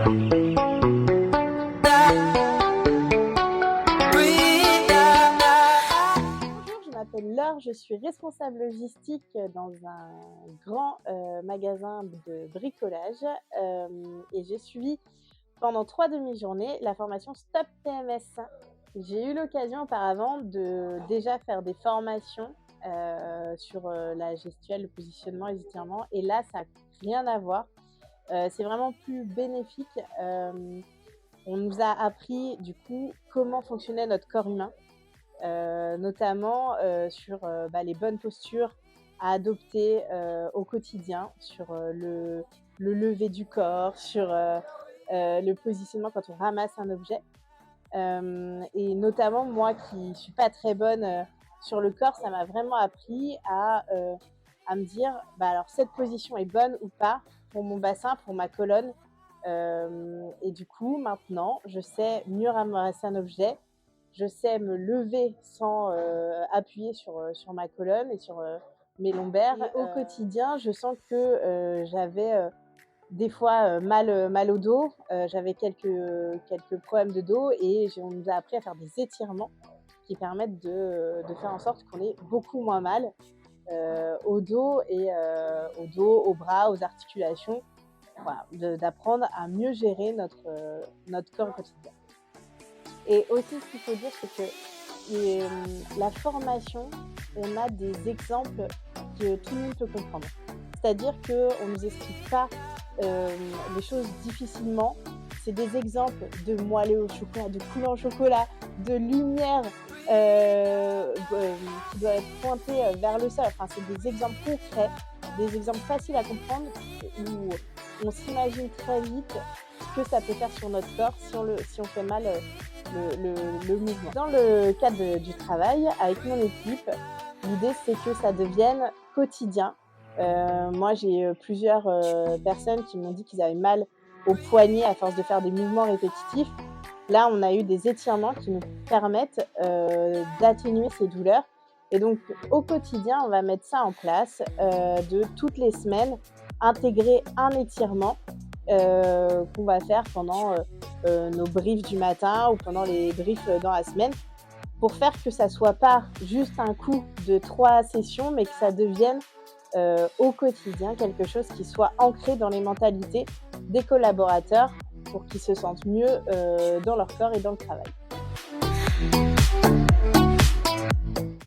Bonjour, je m'appelle Laure, je suis responsable logistique dans un grand magasin de bricolage et je suis pendant 3 demi-journées la formation Stop TMS. J'ai eu l'occasion auparavant de déjà faire des formations sur la gestuelle, le positionnement, les étirements, et là ça n'a rien à voir. C'est vraiment plus bénéfique. On nous a appris du coup comment fonctionnait notre corps humain. Notamment sur les bonnes postures à adopter au quotidien, sur le lever du corps, sur le positionnement quand on ramasse un objet. Et notamment moi qui suis pas très bonne sur le corps, ça m'a vraiment appris à me dire alors cette position est bonne ou pas pour mon bassin, pour ma colonne. Et du coup maintenant je sais mieux ramasser un objet, je sais me lever sans appuyer sur ma colonne et sur mes lombaires. Et au quotidien, je sens que j'avais des fois mal au dos, j'avais quelques problèmes de dos et on nous a appris à faire des étirements qui permettent de faire en sorte qu'on ait beaucoup moins mal au dos, aux bras, aux articulations. Voilà, d'apprendre à mieux gérer notre corps au quotidien. Et aussi, ce qu'il faut dire, c'est que la formation, on a des exemples que tout le monde peut comprendre. C'est-à-dire qu'on ne nous explique pas les choses difficilement. C'est des exemples de moelleux au chocolat, de couleur au chocolat, de lumière qui doit être pointée vers le sol. Enfin, c'est des exemples concrets, des exemples faciles à comprendre où on s'imagine très vite ce que ça peut faire sur notre corps si on fait mal le mouvement. Dans le cadre du travail, avec mon équipe, l'idée c'est que ça devienne quotidien. Moi j'ai plusieurs personnes qui m'ont dit qu'ils avaient mal au poignet à force de faire des mouvements répétitifs. Là on a eu des étirements qui nous permettent d'atténuer ces douleurs. Et donc au quotidien on va mettre ça en place, de toutes les semaines intégrer un étirement qu'on va faire pendant nos briefs du matin ou pendant les briefs dans la semaine, pour faire que ça soit pas juste un coup de 3 sessions, mais que ça devienne au quotidien quelque chose qui soit ancré dans les mentalités des collaborateurs pour qu'ils se sentent mieux dans leur corps et dans le travail.